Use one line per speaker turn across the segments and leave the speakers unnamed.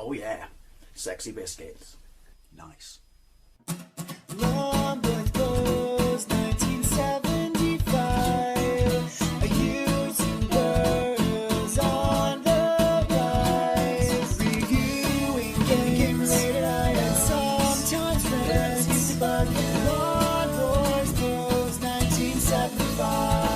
Oh yeah, sexy biscuits. Nice.
Long boys blues, 1975. A YouTuber's on the rise. Reviewing games late at night and sometimes friends used to bug. Long boys blues, 1975.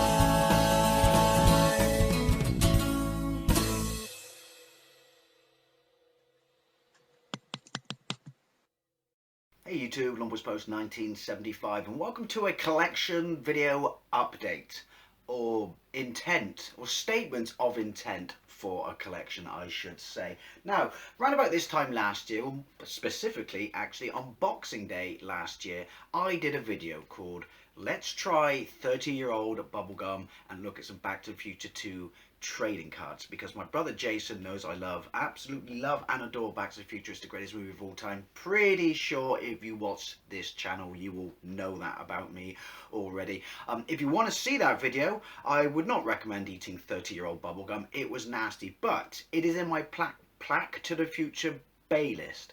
Hey YouTube, Longboys Post 1975, and welcome to a collection video update, or intent, or statement of intent for a collection, I should say. Now, round about this time last year, specifically actually on Boxing Day last year, I did a video called Let's Try 30-Year-Old Bubblegum and Look at some Back to the Future 2 trading cards, because my brother Jason knows I absolutely love and adore Back to the Future. It's the greatest movie of all time. Pretty sure if you watch this channel you will know that about me already. If you want to see that video, I would not recommend eating 30-year-old bubblegum. It was nasty, but it is in my Plaque to the Future playlist.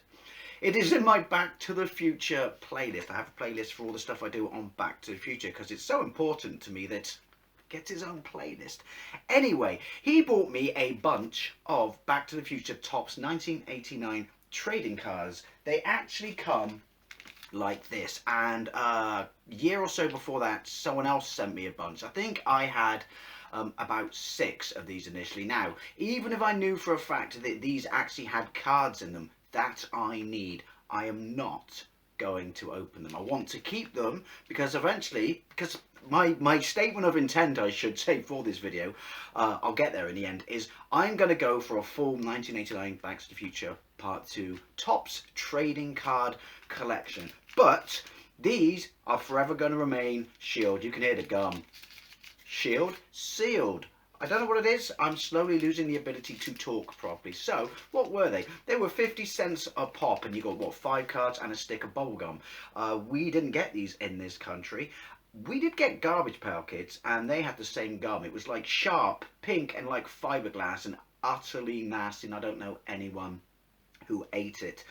It is in my Back to the Future playlist. I have a playlist for all the stuff I do on Back to the Future because it's so important to me that gets his own playlist. Anyway, he bought me a bunch of Back to the Future Topps 1989 trading cards. They actually come like this, and a year or so before that someone else sent me a bunch. I think I had about 6 of these initially. Now, even if I knew for a fact that these actually had cards in them that I need, I am not going to open them. I want to keep them because eventually, my statement of intent, I should say, for this video, I'll get there in the end, is I'm going to go for a full 1989 Back to the Future Part 2 Topps trading card collection. But these are forever going to remain sealed. You can hear the gum. Sealed. I don't know what it is. I'm slowly losing the ability to talk properly. So, what were they? They were 50 cents a pop, and you got, what, 5 cards and a stick of bubblegum. We didn't get these in this country. We did get Garbage Pail Kids, and they had the same gum. It was like sharp, pink, and like fiberglass, and utterly nasty, and I don't know anyone who ate it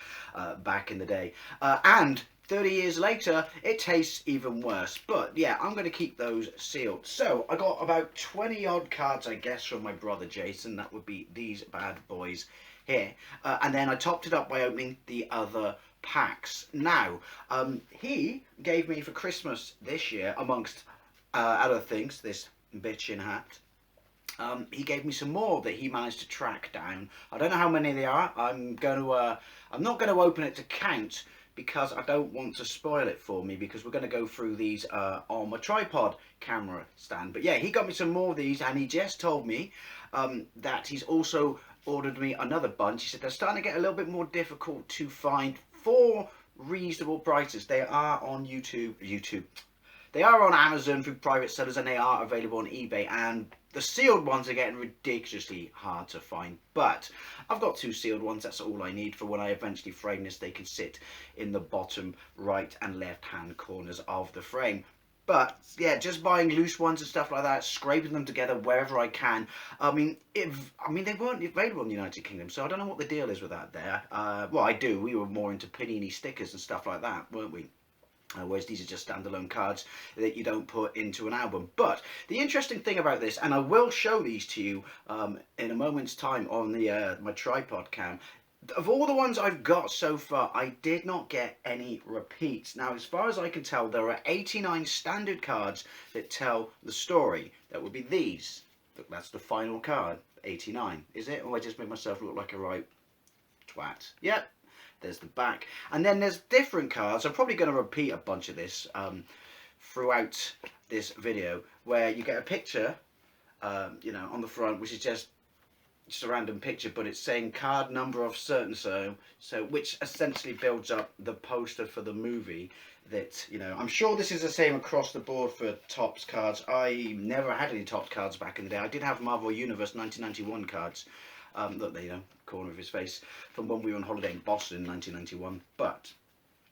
back in the day. And 30 years later, it tastes even worse. But yeah, I'm going to keep those sealed. So I got about 20 odd cards, I guess, from my brother Jason. That would be these bad boys here. And then I topped it up by opening the other packs. Now, he gave me for Christmas this year, amongst other things, this bitchin' hat. He gave me some more that he managed to track down. I don't know how many they are. I'm not going to open it to count, because I don't want to spoil it for me, because we're going to go through these on my tripod camera stand. But yeah, he got me some more of these, and he just told me that he's also ordered me another bunch. He said they're starting to get a little bit more difficult to find for reasonable prices. They are on YouTube. They are on Amazon through private sellers, and they are available on eBay, and the sealed ones are getting ridiculously hard to find. But I've got 2 sealed ones. That's all I need for when I eventually frame this. They can sit in the bottom right and left hand corners of the frame. But yeah, just buying loose ones and stuff like that, scraping them together wherever I can. I mean, they weren't available in the United Kingdom, so I don't know what the deal is with that there. Well, I do. We were more into panini stickers and stuff like that, weren't we? Whereas these are just standalone cards that you don't put into an album. But the interesting thing about this, and I will show these to you in a moment's time on the my tripod cam, of all the ones I've got so far, I did not get any repeats. Now, as far as I can tell, there are 89 standard cards that tell the story. That would be these. Look, that's the final card, 89. Is it? Or I just made myself look like a right twat. Yep. There's the back, and then there's different cards. I'm probably going to repeat a bunch of this throughout this video, where you get a picture, you know, on the front, which is just a random picture, but it's saying card number of certain so which essentially builds up the poster for the movie. That, you know, I'm sure this is the same across the board for Topps cards. I never had any Topps cards back in the day. I did have Marvel Universe 1991 cards. Look there, you know, corner of his face, from when we were on holiday in Boston in 1991. But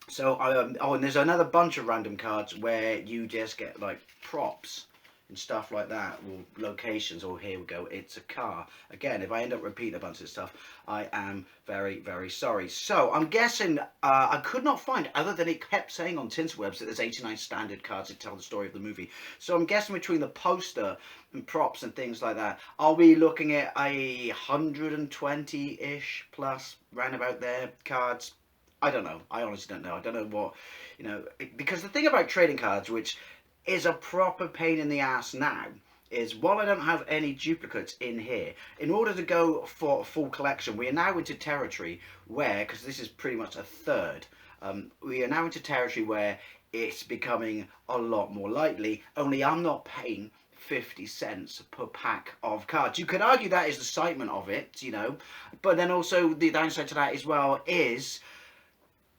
so oh, and there's another bunch of random cards where you just get like props and stuff like that, or locations, or here we go, it's a car. Again, if I end up repeating a bunch of stuff, I am very, very sorry. So I'm guessing I could not find, other than it kept saying on Tinterwebs that there's 89 standard cards that tell the story of the movie. So I'm guessing between the poster and props and things like that, I'll be looking at 120-ish plus, roundabout there, cards. I don't know. I honestly don't know. I don't know what, because the thing about trading cards, which is a proper pain in the ass now, is while I don't have any duplicates in here, in order to go for a full collection, we are now into territory where, because this is pretty much a third, we are now into territory where it's becoming a lot more likely, only I'm not paying 50 cents per pack of cards. You could argue that is the excitement of it, but then also the downside to that as well is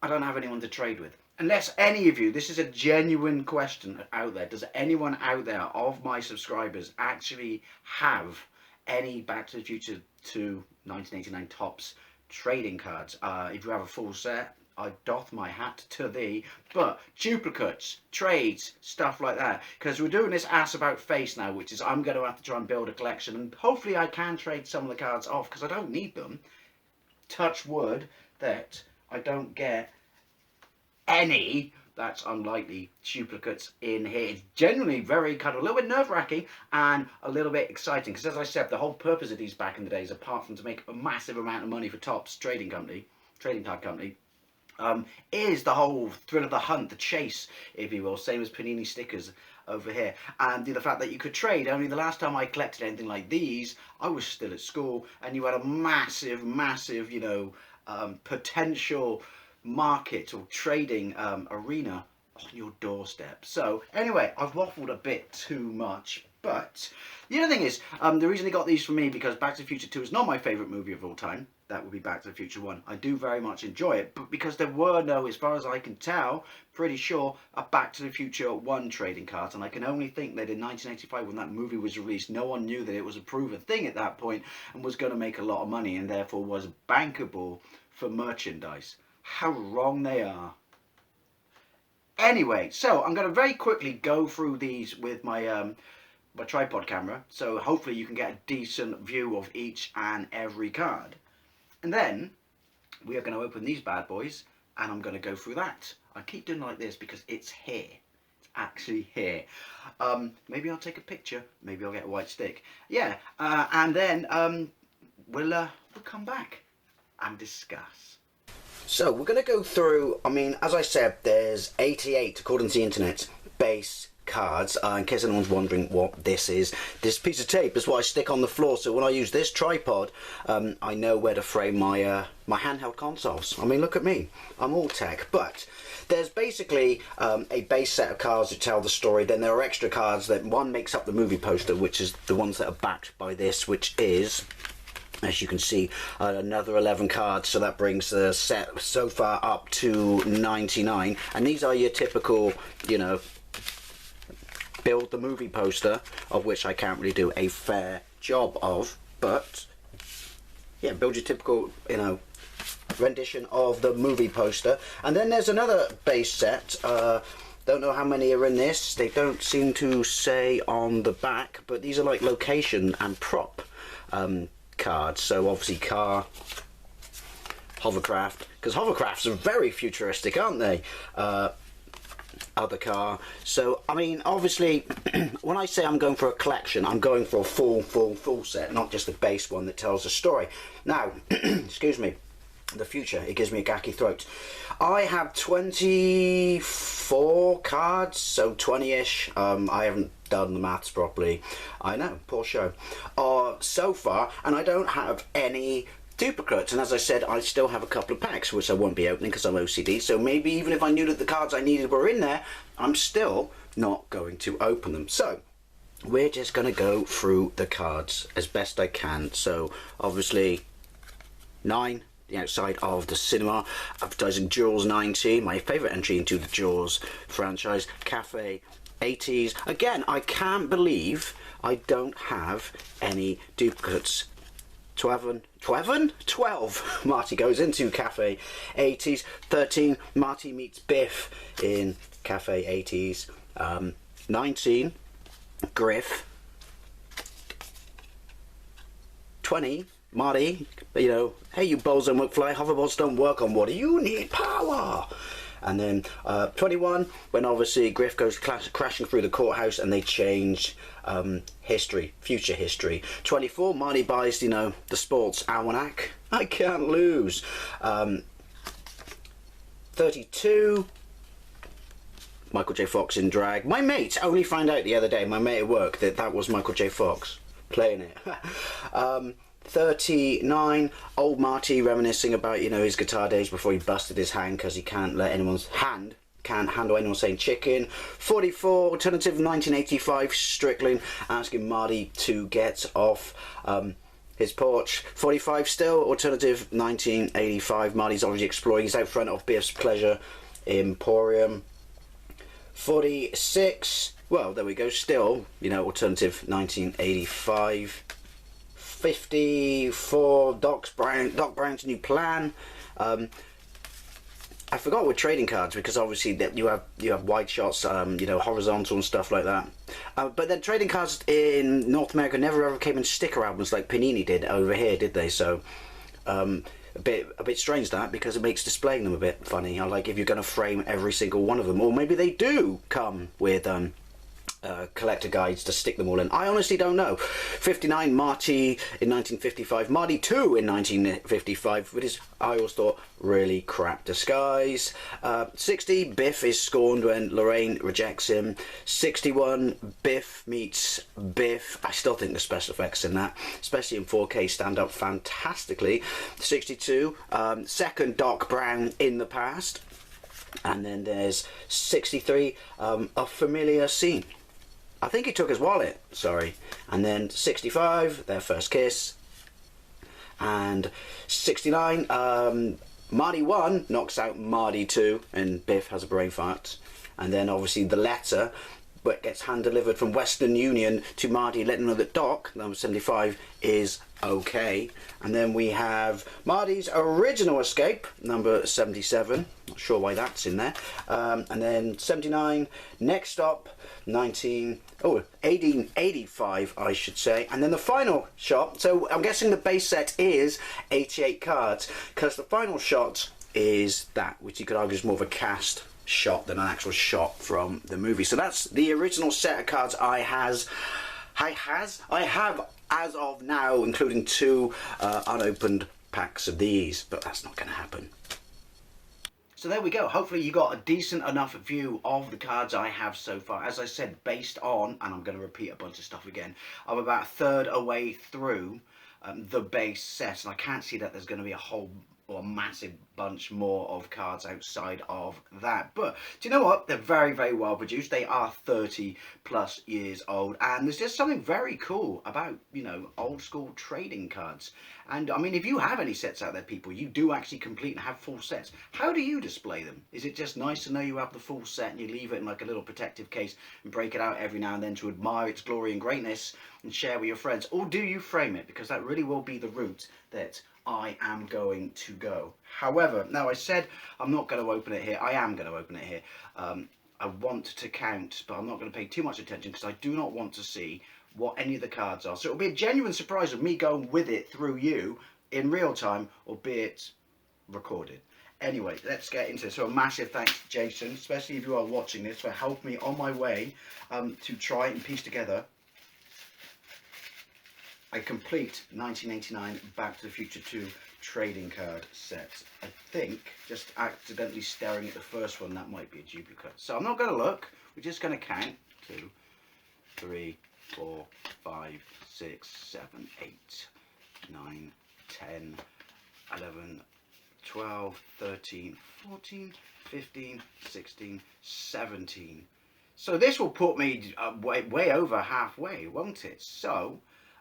I don't have anyone to trade with. Unless any of you, this is a genuine question out there, does anyone out there of my subscribers actually have any Back to the Future 2 1989 Topps trading cards? If you have a full set, I doff my hat to thee. But duplicates, trades, stuff like that. Because we're doing this ass about face now, which is I'm going to have to try and build a collection. And hopefully I can trade some of the cards off, because I don't need them. Touch wood that I don't get any, that's unlikely, duplicates in here. It's genuinely very kind of a little bit nerve-wracking and a little bit exciting, because as I said, the whole purpose of these back in the days, apart from to make a massive amount of money for Topps trading card company, is the whole thrill of the hunt, the chase, if you will, same as Panini stickers over here, and the fact that you could trade. Only the last time I collected anything like these, I was still at school, and you had a massive potential market or trading arena on your doorstep. So anyway, I've waffled a bit too much, but the other thing is, the reason they got these for me, because Back to the Future 2 is not my favourite movie of all time. That would be Back to the Future 1. I do very much enjoy it, but because there were no, as far as I can tell, pretty sure, a Back to the Future 1 trading cards, and I can only think that in 1985, when that movie was released, no one knew that it was a proven thing at that point and was going to make a lot of money, and therefore was bankable for merchandise. How wrong they are. Anyway, so I'm going to very quickly go through these with my my tripod camera, so hopefully you can get a decent view of each and every card. And then we are going to open these bad boys, and I'm going to go through that. I keep doing like this because it's here. It's actually here. Maybe I'll take a picture. Maybe I'll get a white stick. Yeah, and then we'll come back and discuss. So we're going to go through, as I said, there's 88, according to the internet, base cards. In case anyone's wondering what this is, this piece of tape is what I stick on the floor, so when I use this tripod, I know where to frame my my handheld consoles. Look at me, I'm all tech. But there's basically a base set of cards that tell the story. Then there are extra cards that one makes up the movie poster, which is the ones that are backed by this, which is, as you can see, another 11 cards, so that brings the set so far up to 99. And these are your typical, build the movie poster, of which I can't really do a fair job of, but yeah, build your typical, rendition of the movie poster. And then there's another base set. Don't know how many are in this. They don't seem to say on the back, but these are like location and prop cards. So obviously car, hovercraft, because hovercrafts are very futuristic, aren't they? Other car. So obviously when I say I'm going for a collection, I'm going for a full set, not just a base one that tells a story. Now excuse me, the future, it gives me a gacky throat. I have 24 cards, so 20-ish. I haven't done the maths properly. I know, poor show. So far, and I don't have any duplicates. And as I said, I still have a couple of packs, which I won't be opening because I'm OCD. So maybe even if I knew that the cards I needed were in there, I'm still not going to open them. So we're just going to go through the cards as best I can. So obviously 9, the outside of the cinema, advertising Jaws 90, my favourite entry into the Jaws franchise. Cafe 80s. Again, I can't believe I don't have any duplicates. 12. Marty goes into Cafe 80s. 13. Marty meets Biff in Cafe 80s. 19. Griff. 20, Marty, you know, hey you Bozo McFly, hoverboards don't work on water, you need power. And then 21, when obviously Griff goes crashing through the courthouse and they change history, future history. 24, Marty buys, you know, the sports almanac, I can't lose. 32, Michael J. Fox in drag. My mate only found out the other day, my mate at work, that was Michael J. Fox playing it. 39, old Marty reminiscing about, you know, his guitar days before he busted his hand because he can't handle anyone saying chicken. 44, alternative 1985, Strickland asking Marty to get off his porch. 45, still alternative 1985, Marty's obviously exploring, he's out front of Biff's Pleasure Emporium. 46, well, there we go, still, you know, alternative 1985. 54, Doc Brown's new plan. I forgot with trading cards because obviously that you have wide shots, you know, horizontal and stuff like that. But then trading cards in North America never ever came in sticker albums like Panini did over here, did they? So a bit strange that, because it makes displaying them a bit funny. I like if you're going to frame every single one of them, or maybe they do come with collector guides to stick them all in. I honestly don't know. 59, Marty in 1955, Marty 2 in 1955 with his, I always thought, really crap disguise. 60, Biff is scorned when Lorraine rejects him. 61, Biff meets Biff. I still think the special effects in that, especially in 4K, stand up fantastically. 62, second Doc Brown in the past. And then there's 63, a familiar scene. I think he took his wallet, sorry. And then 65, their first kiss. And 69, Marty 1 knocks out Marty 2 and Biff has a brain fart. And then obviously the letter, but gets hand delivered from Western Union to Marty, letting him know that Doc, number 75, is okay. And then we have Marty's original escape, number 77. Not sure why that's in there. And then 79, next stop, 1885, I should say. And then the final shot, so I'm guessing the base set is 88 cards, because the final shot is that, which you could argue is more of a cast shot than an actual shot from the movie. So that's the original set of cards I have as of now, including 2 unopened packs of these, but that's not going to happen. So there we go. Hopefully you got a decent enough view of the cards I have so far. As I said, based on, and I'm going to repeat a bunch of stuff again, I'm about a third away through the base set, and I can't see that there's going to be a whole or a massive bunch more of cards outside of that. But do you know what? They're very, very well produced. They are 30 plus years old, and there's just something very cool about, you know, old school trading cards. And I mean, if you have any sets out there, people, you do actually complete and have full sets, how do you display them? Is it just nice to know you have the full set and you leave it in like a little protective case and break it out every now and then to admire its glory and greatness and share with your friends? Or do you frame it? Because that really will be the route that I am going to go. However, now I said I'm not going to open it here. I am going to open it here. I want to count, but I'm not going to pay too much attention because I do not want to see what any of the cards are. So it'll be a genuine surprise of me going with it through you in real time, albeit recorded. Anyway, let's get into it. So a massive thanks to Jason, especially if you are watching this, for helping me on my way to try and piece together a complete 1989 Back to the Future 2 trading card set. I think, just accidentally staring at the first one, that might be a duplicate. So I'm not going to look, we're just going to count. 2, 3, 4, 5, 6, 7, 8, 9, 10, 11, 12, 13, 14, 15, 16, 17. So this will put me way over halfway, won't it? So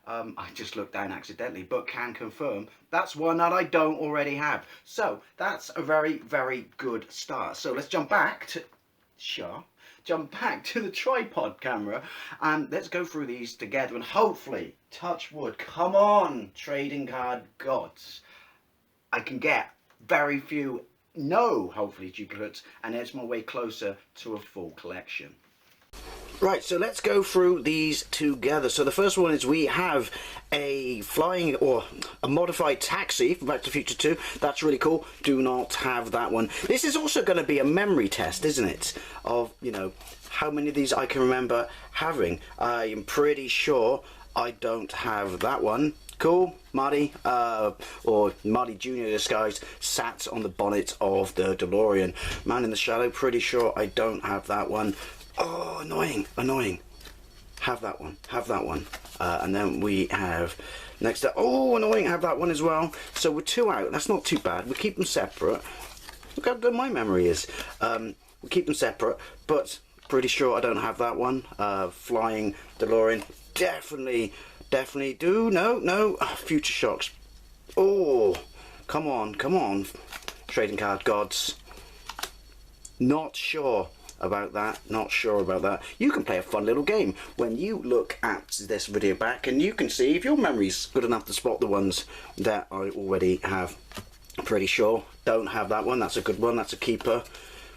I just looked down accidentally, but can confirm that's one that I don't already have. So that's a very, very good start. So let's jump back to the tripod camera and let's go through these together and hopefully, touch wood, come on, trading card gods, I can get very few, no, hopefully duplicates, and edge my way closer to a full collection. Right, so let's go through these together. So the first one is we have a flying or a modified taxi from Back to the Future 2. That's really cool. Do not have that one. This is also going to be a memory test, isn't it? Of, you know, how many of these I can remember having. I am pretty sure I don't have that one. Cool, Marty, or Marty Jr. disguised, sat on the bonnet of the DeLorean. Man in the Shadow, pretty sure I don't have that one. Oh, annoying, annoying. Have that one, have that one. And then we have next up, oh, annoying, have that one as well. So we're 2 out, that's not too bad. We keep them separate. Look how good my memory is. We keep them separate, but pretty sure I don't have that one. Flying DeLorean, definitely do. No, Future Shocks. Oh, come on. Trading card gods. Not sure about that, You can play a fun little game when you look at this video back, and you can see if your memory's good enough to spot the ones that I already have. Pretty sure don't have that one. That's a good one, that's a keeper.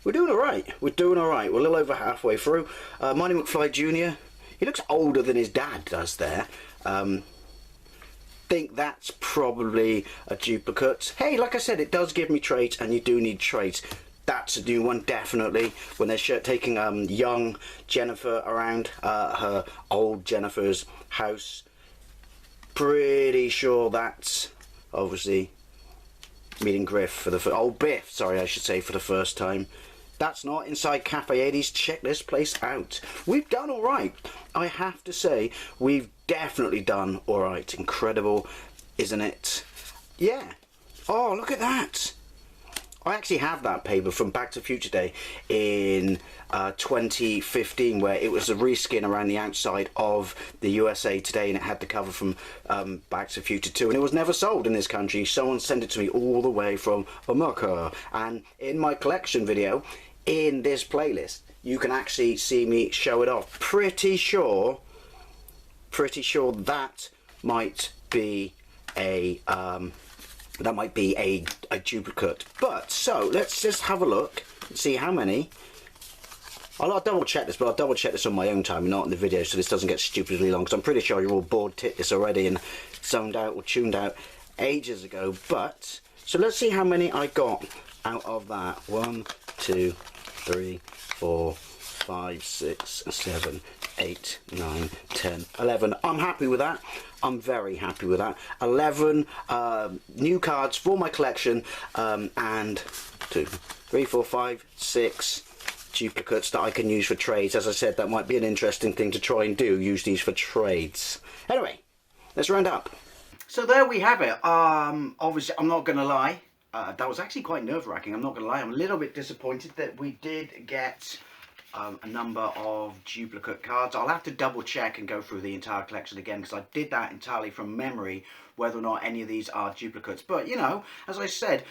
We're doing alright, we're a little over halfway through. Marty McFly Jr., he looks older than his dad does there. Think that's probably a duplicate. Hey, like I said, it does give me traits, and you do need traits. That's a new one, definitely. When they're taking young Jennifer around her old Jennifer's house. Pretty sure that's obviously meeting Griff for the old Biff, sorry, I should say, for the first time. That's not inside Cafe 80's. Check this place out. We've done all right. I have to say, we've definitely done all right. Incredible, isn't it? Yeah. Oh, look at that. I actually have that paper from Back to the Future Day in 2015, where it was a reskin around the outside of the USA Today, and it had the cover from Back to the Future 2, and it was never sold in this country. Someone sent it to me all the way from America, and in my collection video, in this playlist, you can actually see me show it off. Pretty sure that might be a duplicate. But so let's just have a look and see how many. I'll double check this, but I'll double check this on my own time and not in the video, so this doesn't get stupidly long, because I'm pretty sure you're all bored this already and zoned out or tuned out ages ago. But so let's see how many I got out of that. 1, 2, 3, 4, 5, 6, 7, 8, 9, 10, 11. I'm happy with that. I'm very happy with that. 11 new cards for my collection, and 2, 3, 4, 5, 6 duplicates that I can use for trades. As I said, that might be an interesting thing to try and do, use these for trades. Anyway, let's round up. So there we have it. Obviously, I'm not going to lie. That was actually quite nerve-wracking, I'm not going to lie. I'm a little bit disappointed that we did get a number of duplicate cards. I'll have to double check and go through the entire collection again, because I did that entirely from memory, whether or not any of these are duplicates. But, you know, as I said,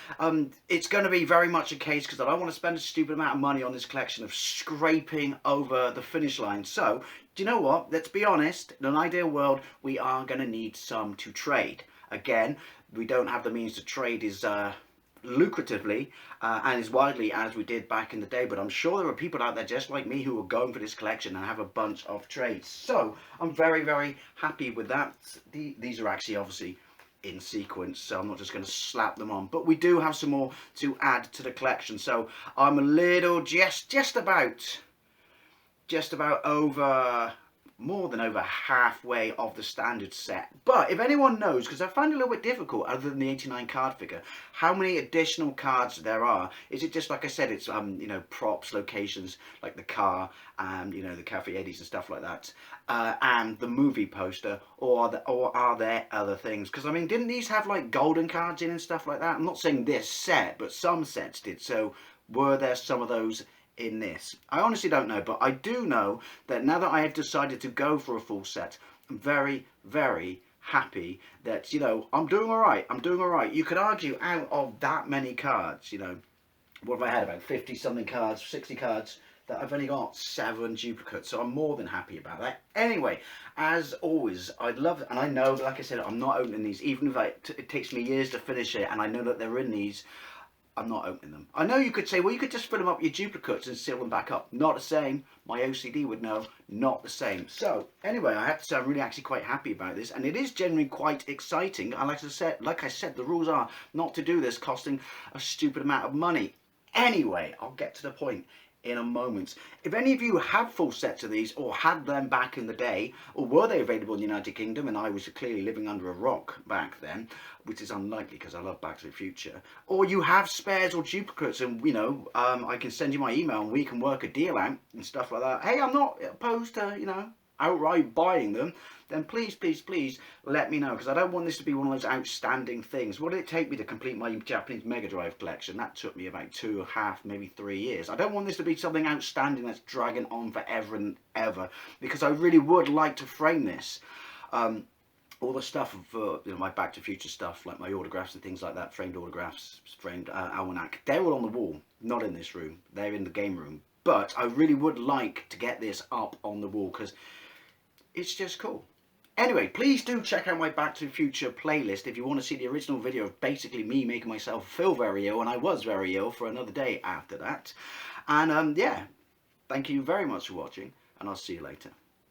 it's going to be very much a case, because I don't want to spend a stupid amount of money on this collection, of scraping over the finish line. So, do you know what? Let's be honest, in an ideal world, we are going to need some to trade. Again, we don't have the means to trade lucratively and as widely as we did back in the day, but I'm sure there are people out there just like me who are going for this collection and have a bunch of trades. So I'm very, very happy with that. These are actually obviously in sequence, so I'm not just going to slap them on, but we do have some more to add to the collection. So I'm a little just about over, more than over halfway of the standard set. But if anyone knows, because I find it a little bit difficult, other than the 89 card figure, how many additional cards there are. Is it just, like I said, it's you know, props, locations, like the car, and you know, the Cafe 80s and stuff like that, and the movie poster, or are there other things? Because I mean, didn't these have like golden cards in and stuff like that? I'm not saying this set, but some sets did. So were there some of those in this? I honestly don't know, but I do know that now that I have decided to go for a full set, I'm very, very happy that, you know, I'm doing all right. You could argue, out of that many cards, you know, what have I had, about 50 something cards, 60 cards, that I've only got 7 duplicates, so I'm more than happy about that. Anyway, as always, I'd love, and I know, like I said, I'm not opening these, even if it takes me years to finish it, and I know that they're in these, I'm not opening them. I know you could say, well, you could just fill them up with your duplicates and seal them back up. Not the same. My OCD would know, not the same. So anyway, I have to say I'm really actually quite happy about this, and it is generally quite exciting. And like I said, the rules are not to do this costing a stupid amount of money. Anyway, I'll get to the point in a moment. If any of you have full sets of these, or had them back in the day, or were they available in the United Kingdom, and I was clearly living under a rock back then, which is unlikely because I love Back to the Future, or you have spares or duplicates, and you know, I can send you my email and we can work a deal out and stuff like that. Hey, I'm not opposed to, you know, outright buying them, then please, please, please let me know, because I don't want this to be one of those outstanding things. What did it take me to complete my Japanese Mega Drive collection? That took me about 2.5, maybe 3 years. I don't want this to be something outstanding that's dragging on forever and ever, because I really would like to frame this. All the stuff of you know, my Back to the Future stuff, like my autographs and things like that, framed autographs, framed almanac, they're all on the wall, not in this room. They're in the game room. But I really would like to get this up on the wall because it's just cool. Anyway, please do check out my Back to the Future playlist if you want to see the original video of basically me making myself feel very ill, and I was very ill for another day after that. And yeah, thank you very much for watching, and I'll see you later.